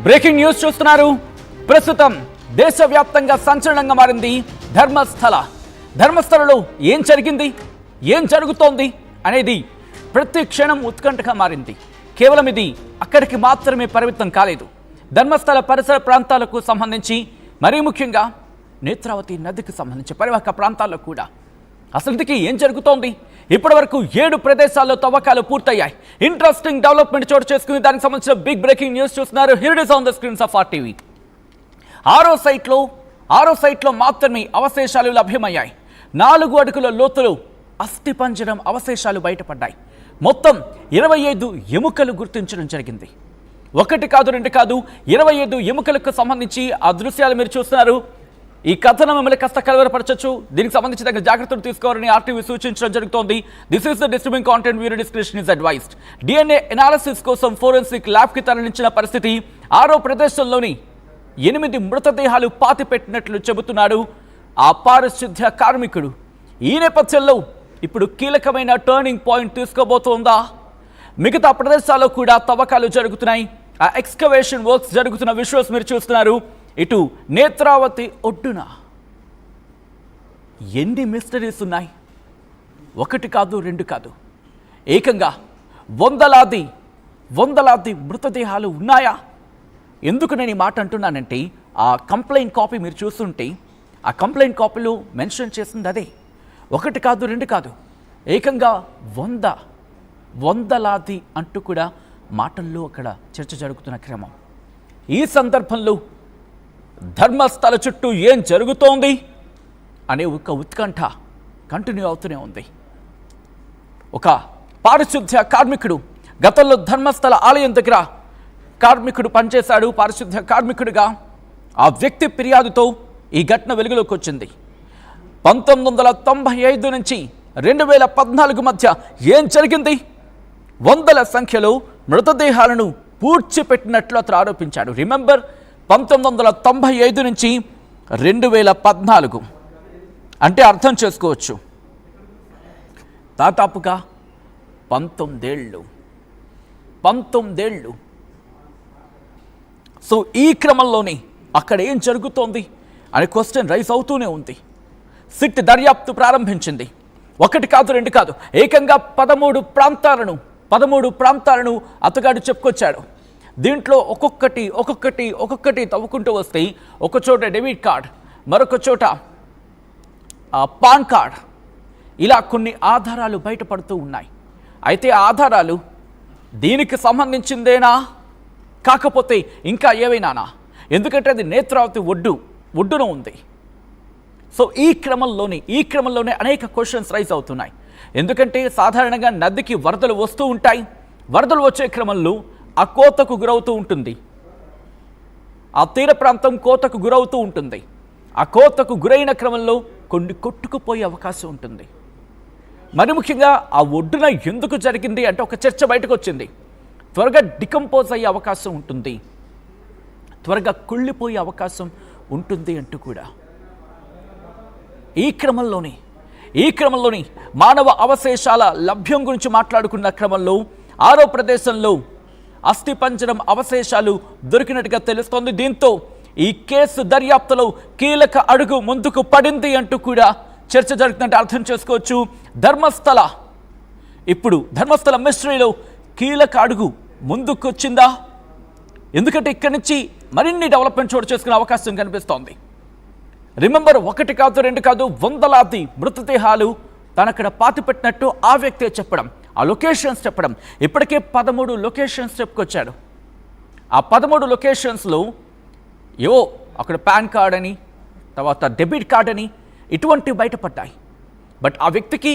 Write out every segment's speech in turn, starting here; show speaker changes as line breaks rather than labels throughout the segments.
Breaking news చూస్తున్నారు. ప్రస్తుతం దేశవ్యాప్తంగా సంచలనంగా మారింది ధర్మస్థలలో ఏం జరిగింది, ఏం జరుగుతోంది అనేది ప్రతి క్షణం ఉత్కంఠగా మారింది. కేవలం ఇది అక్కడికి మాత్రమే పరిమితం కాలేదు. ధర్మస్థల పరిసర ప్రాంతాలకు సంబంధించి, మరీ ముఖ్యంగా నేత్రావతి నదికి సంబంధించి పరివాహక ప్రాంతాల్లో కూడా అసలు ఇంతకీ ఏం జరుగుతోంది? ఇప్పటి వరకు 7 ప్రదేశాల్లో తవ్వకాలు పూర్తయ్యాయి. ఇంట్రెస్టింగ్ డెవలప్మెంట్ చోటు చేసుకుని దానికి సంబంధించిన బిగ్ బ్రేకింగ్ న్యూస్ చూస్తున్నారు. Here it is on the screens of RTV. ఆరో సైట్లో మాత్రమే అవశేషాలు లభ్యమయ్యాయి. 4 అడుగుల లోతులో అస్థిపంజరం అవశేషాలు బయటపడ్డాయి. మొత్తం 25 ఎముకలు గుర్తించడం జరిగింది. 1 కాదు 2 కాదు, 25 ఎముకలకు సంబంధించి ఆ దృశ్యాలు మీరు చూస్తున్నారు. ఈ కథనం మిమ్మల్ని కాస్త కలవరపరచచ్చు. దీనికి సంబంధించి తగిన జాగ్రత్తలు తీసుకోవాలని RTV సూచించడం జరుగుతోంది. This is the disturbing content, viewer description is advised. DNA analysis కోసం ఫోరెన్సిక్ ల్యాబ్కి తరలించిన పరిస్థితి. 6వ ప్రదేశంలోని 8 మృతదేహాలు పాతిపెట్టినట్లు చెబుతున్నాడు ఆ పారిశుద్ధ్య కార్మికుడు. ఈ నేపథ్యంలో ఇప్పుడు కీలకమైన టర్నింగ్ పాయింట్ తీసుకోబోతోందా? మిగతా ప్రదేశాల్లో కూడా తవ్వకాలు జరుగుతున్నాయి. ఆ ఎక్స్కవేషన్ వర్క్స్ జరుగుతున్న విజువల్స్ మీరు చూస్తున్నారు. ఇటు నేత్రావతి ఒడ్డున ఎన్ని మిస్టరీస్ ఉన్నాయి? 1 కాదు 2 కాదు, ఏకంగా వందలాది మృతదేహాలు ఉన్నాయా? ఎందుకు నేను ఈ మాట అంటున్నానంటే, ఆ కంప్లైంట్ కాపీ మీరు చూస్తుంటే ఆ కంప్లైంట్ కాపీలో మెన్షన్ చేసింది అదే. 1 కాదు 2 కాదు, ఏకంగా వందలాది అంటూ కూడా మాటల్లో అక్కడ చర్చ జరుగుతున్న క్రమం. ఈ సందర్భంలో ధర్మస్థల చుట్టూ ఏం జరుగుతోంది అనే ఒక ఉత్కంఠ కంటిన్యూ అవుతూనే ఉంది. ఒక పారిశుద్ధ్య కార్మికుడు గతంలో ధర్మస్థల ఆలయం దగ్గర కార్మికుడు పనిచేశాడు. పారిశుద్ధ్య కార్మికుడిగా ఆ వ్యక్తి ఫిర్యాదుతో ఈ ఘటన వెలుగులోకి వచ్చింది. 1995 నుంచి 2014 మధ్య ఏం జరిగింది? వందల సంఖ్యలో మృతదేహాలను పూడ్చిపెట్టినట్లు అతను ఆరోపించాడు. రిమెంబర్, 1995 నుంచి 2014 అంటే అర్థం చేసుకోవచ్చు, దాదాపుగా 19 ఏళ్ళు. సో ఈ క్రమంలోనే అక్కడ ఏం జరుగుతోంది అనే క్వశ్చన్ రైజ్ అవుతూనే ఉంది. సిట్ దర్యాప్తు ప్రారంభించింది. 1 కాదు 2 కాదు, ఏకంగా 13 ప్రాంతాలను అతగాడు చెప్పుకొచ్చాడు. దీంట్లో ఒక్కొక్కటి తవ్వుకుంటూ వస్తే, ఒక చోట డెబిట్ కార్డ్, మరొక చోట పాన్ కార్డ్, ఇలా కొన్ని ఆధారాలు బయటపడుతూ ఉన్నాయి. అయితే ఆ ఆధారాలు దీనికి సంబంధించిందేనా, కాకపోతే ఇంకా ఏవైనానా? ఎందుకంటే అది నేత్రావతి ఒడ్డున ఉంది. సో ఈ క్రమంలోనే అనేక క్వశ్చన్స్ రైజ్ అవుతున్నాయి. ఎందుకంటే సాధారణంగా నదికి వరదలు వస్తూ ఉంటాయి. వరదలు వచ్చే క్రమంలో ఆ కోతకు గురవుతూ ఉంటుంది. ఆ తీర ప్రాంతం కోతకు గురవుతూ ఉంటుంది. ఆ కోతకు గురైన క్రమంలో కొన్ని కొట్టుకుపోయే అవకాశం ఉంటుంది. మరి ముఖ్యంగా ఆ ఒడ్డున ఎందుకు జరిగింది అంటే ఒక చర్చ బయటకు వచ్చింది. త్వరగా డికంపోజ్ అయ్యే అవకాశం ఉంటుంది, త్వరగా కుళ్ళిపోయే అవకాశం ఉంటుంది అంటూ కూడా. ఈ క్రమంలోని మానవ అవశేషాల లభ్యం గురించి మాట్లాడుకున్న క్రమంలో 6వ ప్రదేశంలో అస్థిపంజరం అవశేషాలు దొరికినట్టుగా తెలుస్తోంది. దీంతో ఈ కేసు దర్యాప్తులో కీలక అడుగు ముందుకు పడింది అంటూ కూడా చర్చ జరుగుతుందంటే అర్థం చేసుకోవచ్చు. ధర్మస్థల మిస్టరీలో కీలక అడుగు ముందుకొచ్చిందా? ఎందుకంటే ఇక్కడి నుంచి మరిన్ని డెవలప్మెంట్ చోటు చేసుకునే అవకాశం కనిపిస్తోంది. రిమెంబర్, 1 కాదు 2 కాదు, వందలాది మృతదేహాలు తనక్కడ పాతిపెట్టినట్టు ఆ వ్యక్తే చెప్పడం, ఆ లొకేషన్స్ చెప్పడం. ఇప్పటికే 13 లొకేషన్స్ చెప్పుకొచ్చాడు. ఆ 13 లొకేషన్స్లో ఏవో అక్కడ పాన్ కార్డ్ అని, తర్వాత డెబిట్ కార్డ్ అని ఇటువంటివి బయటపడ్డాయి. బట్ ఆ వ్యక్తికి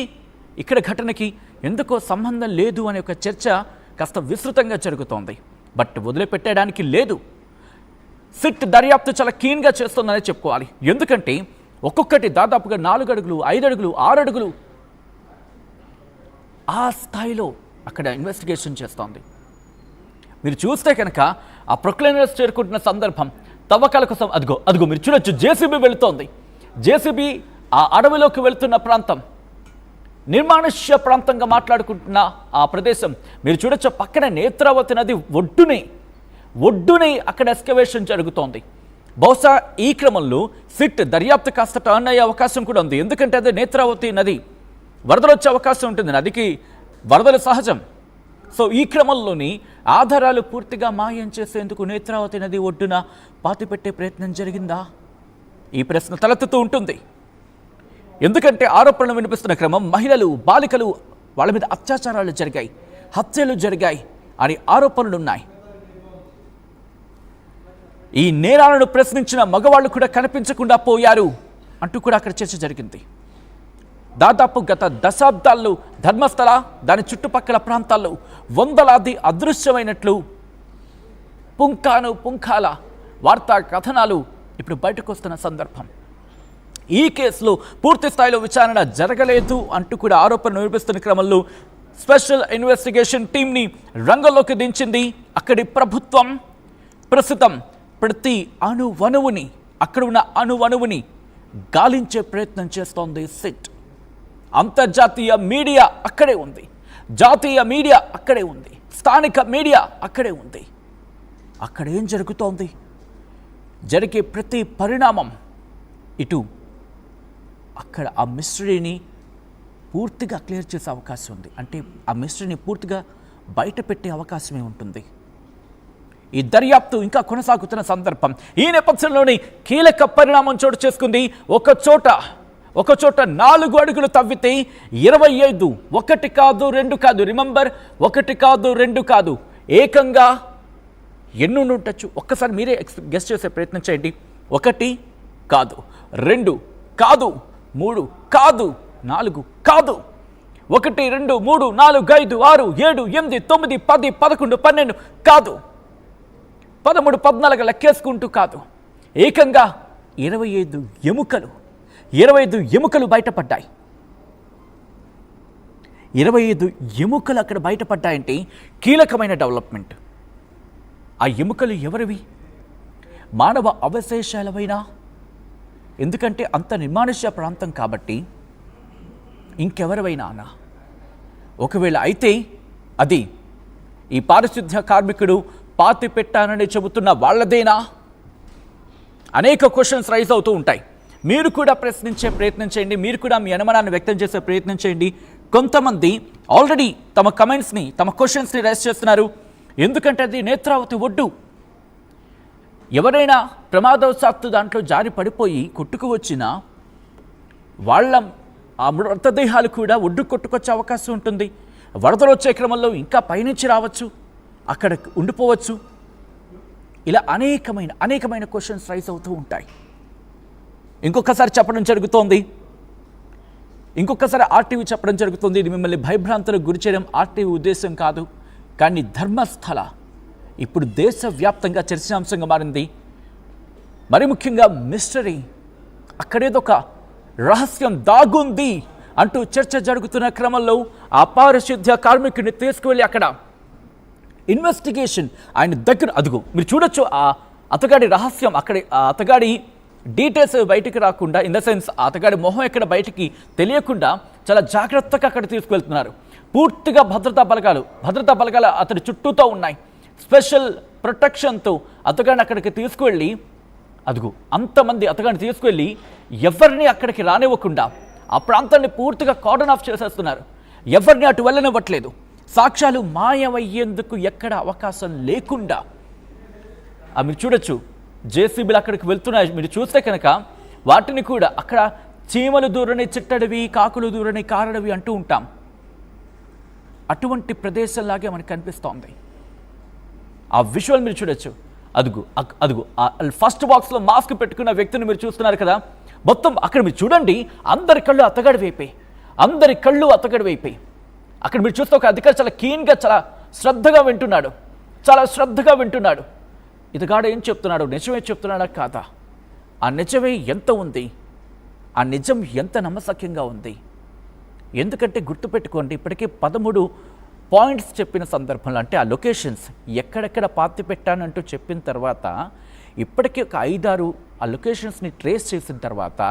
ఇక్కడ ఘటనకి ఎందుకో సంబంధం లేదు అనే ఒక చర్చ కాస్త విస్తృతంగా జరుగుతోంది. బట్ వదిలిపెట్టడానికి లేదు. సిట్ దర్యాప్తు చాలా కీన్గా చేస్తుందనే చెప్పుకోవాలి. ఎందుకంటే ఒక్కొక్కటి దాదాపుగా 4 అడుగులు, 5 అడుగులు, 6 అడుగులు ఆ స్థాయిలో అక్కడ ఇన్వెస్టిగేషన్ చేస్తోంది. మీరు చూస్తే కనుక ఆ ప్రొక్లైనర్స్ చేరుకుంటున్న సందర్భం, తవ్వకాల కోసం అదిగో మీరు చూడొచ్చు, జేసీబీ వెళుతోంది. జేసీబీ ఆ అడవిలోకి వెళుతున్న ప్రాంతం, నిర్మానుష్య ప్రాంతంగా మాట్లాడుకుంటున్న ఆ ప్రదేశం మీరు చూడొచ్చు. పక్కన నేత్రావతి నది ఒడ్డునే అక్కడ ఎస్కవేషన్ జరుగుతోంది. బహుశా ఈ క్రమంలో సిట్ దర్యాప్తు కాస్త టర్న్ అయ్యే అవకాశం కూడా ఉంది. ఎందుకంటే అదే నేత్రావతి నది, వరదలు వచ్చే అవకాశం ఉంటుంది. నదికి వరదలు సహజం. సో ఈ క్రమంలోని ఆధారాలు పూర్తిగా మాయం చేసేందుకు నేత్రావతి నది ఒడ్డున పాతిపెట్టే ప్రయత్నం జరిగిందా? ఈ ప్రశ్న తలెత్తుతూ ఉంటుంది. ఎందుకంటే ఆరోపణలు వినిపిస్తున్న క్రమం మహిళలు, బాలికలు, వాళ్ళ మీద అత్యాచారాలు జరిగాయి, హత్యలు జరిగాయి అని ఆరోపణలున్నాయి. ఈ నేరాలను ప్రశ్నించిన మగవాళ్ళు కూడా కనిపించకుండా పోయారు అంటూ కూడా అక్కడ చర్చ జరిగింది. దాదాపు గత దశాబ్దాల్లో ధర్మస్థల, దాని చుట్టుపక్కల ప్రాంతాల్లో వందలాది అదృశ్యమైనట్లు పుంఖాల వార్తా కథనాలు ఇప్పుడు బయటకు వస్తున్న సందర్భం. ఈ కేసులో పూర్తి స్థాయిలో విచారణ జరగలేదు అంటూ కూడా ఆరోపణలు వినిపిస్తున్న క్రమంలో స్పెషల్ ఇన్వెస్టిగేషన్ టీంని రంగంలోకి దించింది అక్కడి ప్రభుత్వం. ప్రస్తుతం ప్రతి అణువణువుని, అక్కడ ఉన్న అణువణువుని గాలించే ప్రయత్నం చేస్తోంది సిట్. అంతర్జాతీయ మీడియా అక్కడే ఉంది, జాతీయ మీడియా అక్కడే ఉంది, స్థానిక మీడియా అక్కడే ఉంది. అక్కడ ఏం జరుగుతోంది? జరిగే ప్రతి పరిణామం ఇటు అక్కడ ఆ మిస్టరీని పూర్తిగా క్లియర్ చేసే అవకాశం ఉంది. అంటే ఆ మిస్టరీని పూర్తిగా బయట పెట్టే అవకాశమే ఉంటుంది. ఈ దర్యాప్తు ఇంకా కొనసాగుతున్న సందర్భం. ఈ నేపథ్యంలోని కీలక పరిణామం చోటు చేసుకుంది. ఒక చోట 4 అడుగులు తవ్వితే 25, 1 కాదు 2 కాదు, రిమెంబర్ 1 కాదు 2 కాదు, ఏకంగా ఎన్ని ఉండొచ్చు? ఒక్కసారి మీరే గెస్ చేసే ప్రయత్నం చేయండి. 1 కాదు, 2 కాదు, 3 కాదు, 4 కాదు, 1, 2, 3, 4, 5, 6, 7, 8, 9, 10, 11, 12 కాదు, 13, 14 లెక్కేసుకుంటూ కాదు, ఏకంగా 25 ఎముకలు బయటపడ్డాయి. 25 ఎముకలు అక్కడ బయటపడ్డాయంటే కీలకమైన డెవలప్మెంట్. ఆ ఎముకలు ఎవరివి? మానవ అవశేషాలవైనా? ఎందుకంటే అంత నిర్మానుష్య ప్రాంతం కాబట్టి ఇంకెవరివైనా? ఒకవేళ అయితే అది ఈ పారిశుద్ధ్య కార్మికుడు పాతి పెట్టానని చెబుతున్న వాళ్ళదేనా? అనేక క్వశ్చన్స్ రైజ్ అవుతూ ఉంటాయి. మీరు కూడా ప్రశ్నించే ప్రయత్నం చేయండి, మీరు కూడా మీ అనుమానాన్ని వ్యక్తం చేసే ప్రయత్నం చేయండి. కొంతమంది ఆల్రెడీ తమ కమెంట్స్ని, తమ క్వశ్చన్స్ని రైజ్ చేస్తున్నారు. ఎందుకంటే అది నేత్రావతి ఒడ్డు. ఎవరైనా ప్రమాదవశాత్తు దాంట్లో జారి పడిపోయి కొట్టుకు వచ్చినా వాళ్ళ ఆ మృతదేహాలు కూడా ఒడ్డు కొట్టుకొచ్చే అవకాశం ఉంటుంది. వరదలు వచ్చే క్రమంలో ఇంకా పైనుంచి రావచ్చు, అక్కడ ఉండిపోవచ్చు. ఇలా అనేకమైన క్వశ్చన్స్ రైజ్ అవుతూ ఉంటాయి. ఇంకొకసారి చెప్పడం జరుగుతోంది, ఇంకొకసారి ఆర్టీవీ చెప్పడం జరుగుతుంది. ఇది మిమ్మల్ని భయభ్రాంతులకు గురి చేయడం ఆర్టీవీ ఉద్దేశం కాదు. కానీ ధర్మస్థల ఇప్పుడు దేశవ్యాప్తంగా చర్చాంశంగా మారింది. మరి ముఖ్యంగా మిస్టరీ, అక్కడేదో ఒక రహస్యం దాగుంది అంటూ చర్చ జరుగుతున్న క్రమంలో ఆ పారిశుద్ధ్య కార్మికుడిని తీసుకువెళ్ళి అక్కడ ఇన్వెస్టిగేషన్ ఆయన దగ్గర, అదుగు మీరు చూడొచ్చు ఆ అతగాడి రహస్యం. అక్కడే ఆ అతగాడి డీటెయిల్స్ బయటికి రాకుండా, ఇన్ ద సెన్స్ అతగాడి మొహం ఎక్కడ బయటికి తెలియకుండా చాలా జాగ్రత్తగా అక్కడ తీసుకువెళ్తున్నారు. పూర్తిగా భద్రతా బలగాలు అతడి చుట్టూతో ఉన్నాయి. స్పెషల్ ప్రొటెక్షన్తో అతగాడిని అక్కడికి తీసుకువెళ్ళి, అదుగు అంతమంది అతగాడిని తీసుకువెళ్ళి ఎవరిని అక్కడికి రానివ్వకుండా ఆ ప్రాంతాన్ని పూర్తిగా కార్డన్ ఆఫ్ చేసేస్తున్నారు. ఎవరిని అటు వెళ్ళనివ్వట్లేదు. సాక్ష్యాలు మాయమయ్యేందుకు ఎక్కడ అవకాశం లేకుండా మీరు చూడొచ్చు జేసీబీలు అక్కడికి వెళ్తున్నాయి. మీరు చూస్తే కనుక వాటిని కూడా అక్కడ చీమలు దూరని చిట్టడివి, కాకులు దూరని కారడవి అంటూ ఉంటాం. అటువంటి ప్రదేశంలాగే మనకు కనిపిస్తోంది. ఆ విజువల్ మీరు చూడొచ్చు. అదుగు ఆ ఫస్ట్ బాక్స్లో మాస్క్ పెట్టుకున్న వ్యక్తిని మీరు చూస్తున్నారు కదా. మొత్తం అక్కడ మీరు చూడండి, అందరి కళ్ళు అతగాడి వైపే. అక్కడ మీరు చూస్తే ఒక అధికారి చాలా కీన్గా, చాలా శ్రద్ధగా వింటున్నాడు. ఇతగాడు ఏం చెప్తున్నాడు? నిజమే చెప్తున్నాడా కాదా? ఆ నిజమే ఎంత ఉంది? ఆ నిజం ఎంత నమ్మశక్యంగా ఉంది? ఎందుకంటే గుర్తుపెట్టుకోండి, ఇప్పటికే 13 పాయింట్స్ చెప్పిన సందర్భంలో, అంటే ఆ లొకేషన్స్ ఎక్కడెక్కడ పాతి పెట్టానంటూ చెప్పిన తర్వాత ఇప్పటికీ ఒక 5-6 ఆ లొకేషన్స్ని ట్రేస్ చేసిన తర్వాత